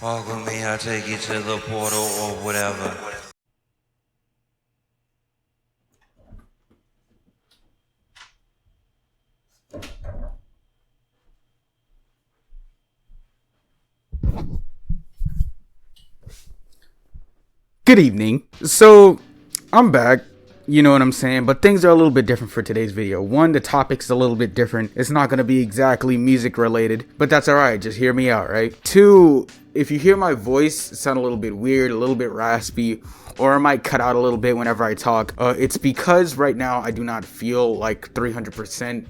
Walk with me, I'll take you to the portal or whatever. Good evening. So, I'm back. You know what I'm saying? But things are a little bit different for today's video. One, the topic's a little bit different. It's not going to be exactly music related, but that's alright. Just hear me out, right? Two, if you hear my voice sound a little bit weird, a little bit raspy, or I might cut out a little bit whenever I talk, it's because right now I do not feel like 300%.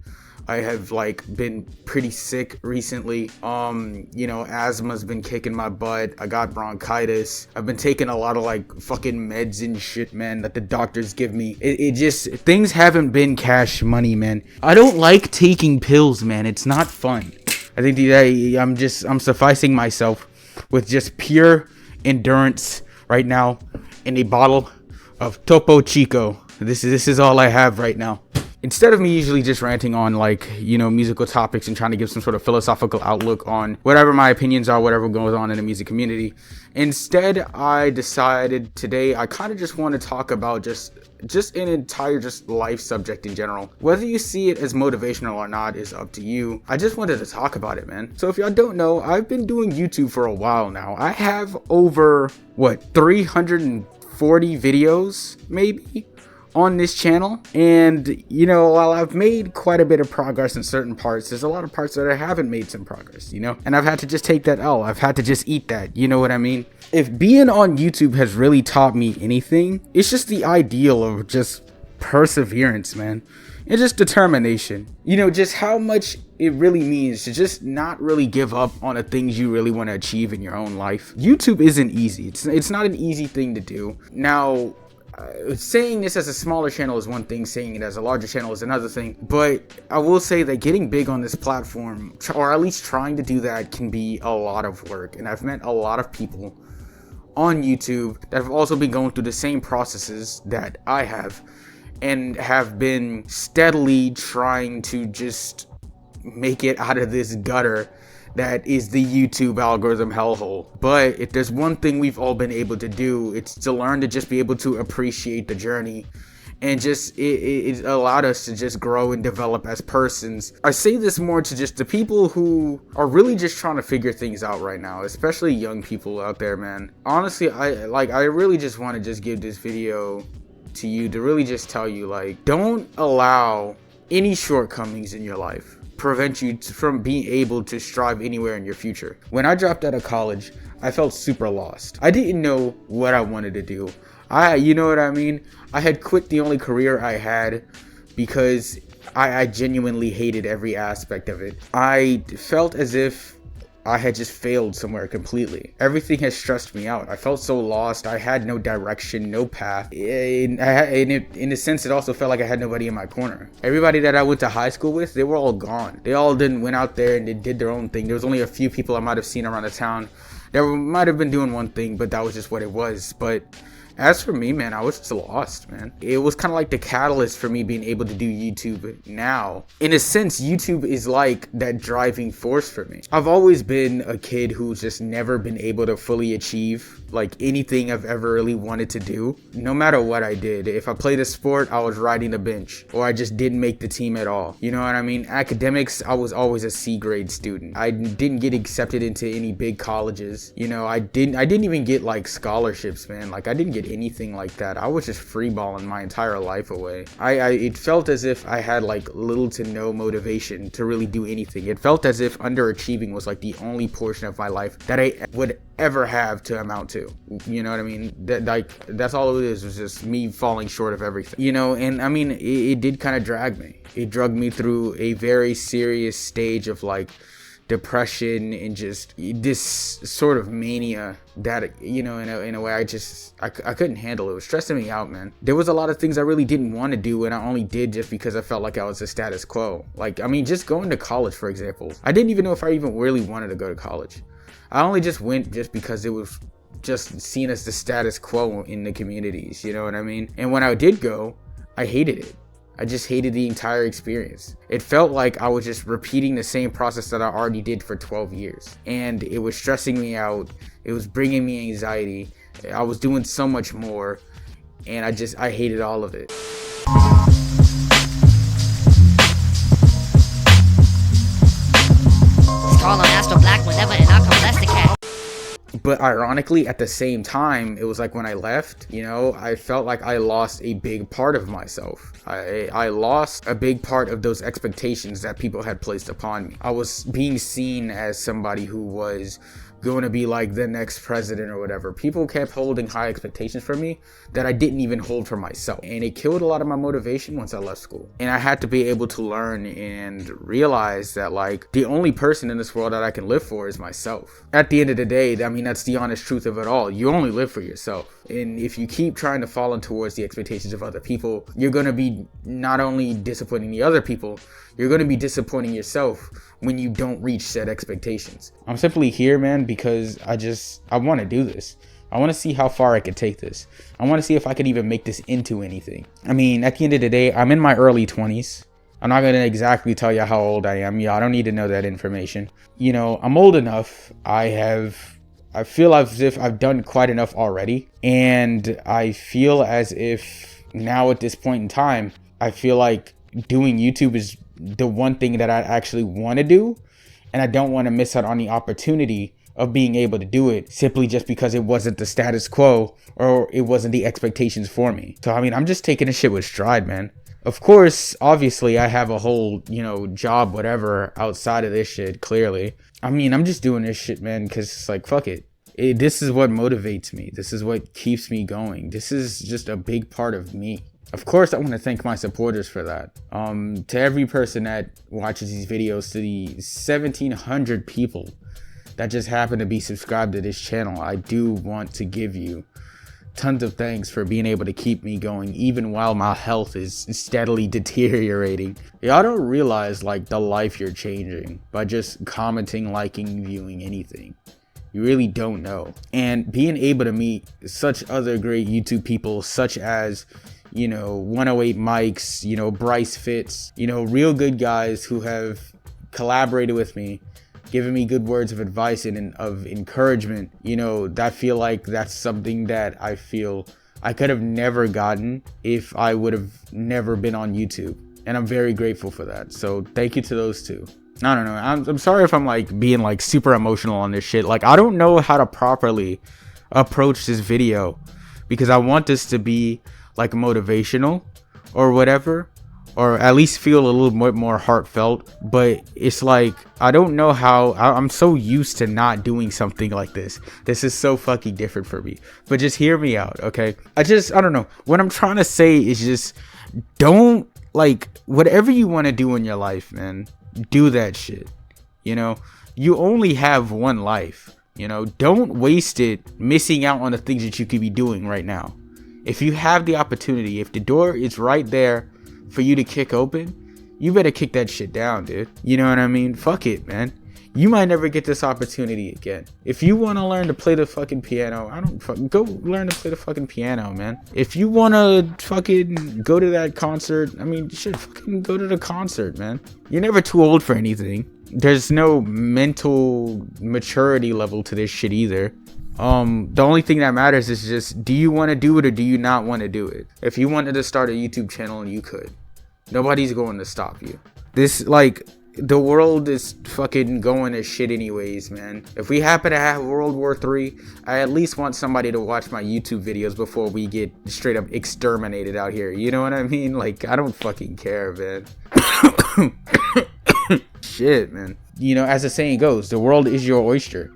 I have been pretty sick recently. Asthma's been kicking my butt. I got bronchitis. I've been taking a lot of fucking meds and shit, man, that the doctors give me. It just, things haven't been cash money, man. I don't like taking pills, man. It's not fun. I think I'm sufficing myself with just pure endurance right now in a bottle of Topo Chico. This is all I have right now. Instead of me usually just ranting on musical topics and trying to give some sort of philosophical outlook on whatever my opinions are, whatever goes on in the music community, instead I decided today I kind of just want to talk about just an entire just life subject in general. Whether you see it as motivational or not is up to you. I just wanted to talk about it, man. So if y'all don't know, I've been doing YouTube for a while now. I have over 340 videos maybe on this channel, and while I've made quite a bit of progress in certain parts, there's a lot of parts that I haven't made some progress, and I've had to just take that L. I've had to just eat that, you know what I mean? If being on YouTube has really taught me anything, it's just the ideal of just perseverance, man, and just determination. Just how much it really means to just not really give up on the things you really want to achieve in your own life. YouTube isn't easy. It's not an easy thing to do. Now, saying this as a smaller channel is one thing, saying it as a larger channel is another thing, but I will say that getting big on this platform, or at least trying to do that, can be a lot of work. And I've met a lot of people on YouTube that have also been going through the same processes that I have, and have been steadily trying to just make it out of this gutter that is the YouTube algorithm hellhole. But if there's one thing we've all been able to do, it's to learn to just be able to appreciate the journey, and just it allowed us to just grow and develop as persons. I say this more to just the people who are really just trying to figure things out right now, especially young people out there, man. Honestly, I really just want to just give this video to you to really just tell you, don't allow any shortcomings in your life prevent you from being able to strive anywhere in your future. When I dropped out of college, I felt super lost. I didn't know what I wanted to do. You know what I mean? I had quit the only career I had because I genuinely hated every aspect of it. I felt as if I had just failed somewhere completely. Everything has stressed me out. I felt so lost. I had no direction, no path. In a sense, it also felt like I had nobody in my corner. Everybody that I went to high school with, they were all gone. They all went out there and they did their own thing. There was only a few people I might have seen around the town that might have been doing one thing, but that was just what it was. But as for me, man, I was just lost, man. It was kind of like the catalyst for me being able to do YouTube now. In a sense, YouTube is like that driving force for me. I've always been a kid who's just never been able to fully achieve anything I've ever really wanted to do. No matter what I did, if I played a sport, I was riding the bench, or I just didn't make the team at all. You know what I mean? Academics, I was always a C grade student. I didn't get accepted into any big colleges. I didn't even get scholarships, man. I didn't get anything like that. I was just freeballing my entire life away. It felt as if I had little to no motivation to really do anything. It felt as if underachieving was the only portion of my life that I would ever have to amount to. You know what I mean? That's all it is, was just me falling short of everything. And I mean, it did kind of drag me. It dragged me through a very serious stage of depression and just this sort of mania that in a way I couldn't handle. It was stressing me out, man. There was a lot of things I really didn't want to do, and I only did just because I felt like I was the status quo. Just going to college, for example, I didn't even know if I even really wanted to go to college. I only just went just because it was just seen as the status quo in the communities, you know what I mean? And when I did go, I hated it. I just hated the entire experience. It felt like I was just repeating the same process that I already did for 12 years. And it was stressing me out. It was bringing me anxiety. I was doing so much more. And I hated all of it. Call on Astro Black whenever and I'll come bless the cat. But ironically, at the same time, it was like when I left, you know, I felt like I lost a big part of myself. I lost a big part of those expectations that people had placed upon me. I was being seen as somebody who was going to be like the next president or whatever. People kept holding high expectations for me that I didn't even hold for myself. And it killed a lot of my motivation once I left school. And I had to be able to learn and realize that like the only person in this world that I can live for is myself. At the end of the day, I mean, that's the honest truth of it all. You only live for yourself. And if you keep trying to fall in towards the expectations of other people, you're going to be not only disappointing the other people, you're going to be disappointing yourself when you don't reach said expectations. I'm simply here, man, because I want to do this. I want to see how far I can take this. I want to see if I can even make this into anything. I mean, at the end of the day, I'm in my early 20s. I'm not going to exactly tell you how old I am. I don't need to know that information. You know, I'm old enough. I feel as if I've done quite enough already. And I feel as if now at this point in time, I feel like doing YouTube is the one thing that I actually want to do. And I don't want to miss out on the opportunity of being able to do it simply just because it wasn't the status quo or it wasn't the expectations for me. So, I mean, I'm just taking this shit with stride, man. Of course, obviously, I have a whole, you know, job, whatever, outside of this shit, clearly. I mean, I'm just doing this shit, man, because it's like, fuck it. This is what motivates me. This is what keeps me going. This is just a big part of me. Of course, I want to thank my supporters for that. To every person that watches these videos, to the 1,700 people that just happen to be subscribed to this channel, I do want to give you tons of thanks for being able to keep me going even while my health is steadily deteriorating. Y'all don't realize like the life you're changing by just commenting, liking, viewing anything. You really don't know. And being able to meet such other great YouTube people such as, you know, 108 Mics, you know, Bryce Fitz, you know, real good guys who have collaborated with me, given me good words of advice and of encouragement, you know, that feel like that's something that I feel I could have never gotten if I would have never been on YouTube. And I'm very grateful for that. So thank you to those two. I don't know. I'm sorry if I'm like being like super emotional on this shit. Like, I don't know how to properly approach this video because I want this to be like motivational or whatever, or at least feel a little bit more heartfelt. But it's like, I don't know how. I'm so used to not doing something like this. This is so fucking different for me. But just hear me out, okay? I don't know. What I'm trying to say is just don't, like, whatever you want to do in your life, man, do that shit. You know, you only have one life. You know, don't waste it missing out on the things that you could be doing right now. If you have the opportunity, if the door is right there for you to kick open, you better kick that shit down, dude. You know what I mean? Fuck it, man. You might never get this opportunity again. If you want to learn to play the fucking piano, go learn to play the fucking piano, man. If you want to fucking go to that concert, I mean, shit, fucking go to the concert, man. You're never too old for anything. There's no mental maturity level to this shit either. The only thing that matters is just, do you want to do it or do you not want to do it? If you wanted to start a YouTube channel, you could. Nobody's going to stop you. This, like, the world is fucking going to shit anyways, man. If we happen to have World War III, I at least want somebody to watch my YouTube videos before we get straight up exterminated out here. You know what I mean? Like, I don't fucking care, man. Shit, man. You know, as the saying goes, the world is your oyster.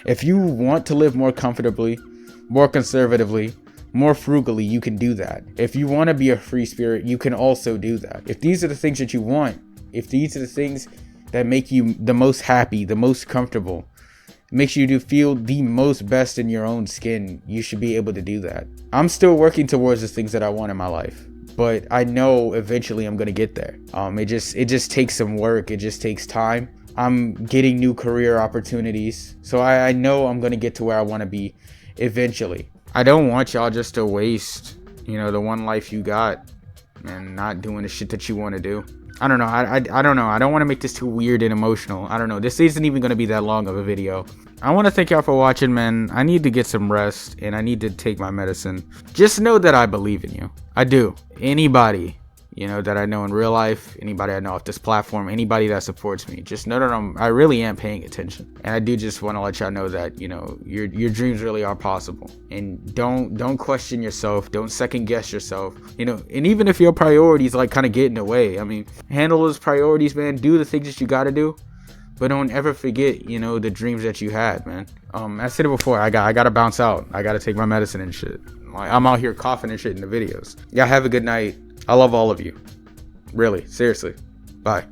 If you want to live more comfortably, more conservatively, more frugally, you can do that. If you want to be a free spirit, you can also do that. If these are the things that you want, if these are the things that make you the most happy, the most comfortable, makes you to feel the most best in your own skin, you should be able to do that. I'm still working towards the things that I want in my life, but I know eventually I'm going to get there. It just takes some work. It just takes time. I'm getting new career opportunities, so I know I'm going to get to where I want to be eventually. I don't want y'all just to waste, you know, the one life you got. and not doing the shit that you want to do. I don't know. I don't know. I don't want to make this too weird and emotional. I don't know. This isn't even going to be that long of a video. I want to thank y'all for watching, man. I need to get some rest, and I need to take my medicine. Just know that I believe in you. I do. Anybody, you know, that I know in real life, anybody I know off this platform, anybody that supports me, just know that I really am paying attention. And I do just want to let y'all know that, you know, your dreams really are possible. And don't question yourself. Don't second guess yourself. You know, and even if your priorities like kind of get in the way, I mean, handle those priorities, man. Do the things that you got to do. But don't ever forget, you know, the dreams that you had, man. I said it before. I gotta bounce out. I gotta take my medicine and shit. Like, I'm out here coughing and shit in the videos. Y'all have a good night. I love all of you. Really, seriously. Bye.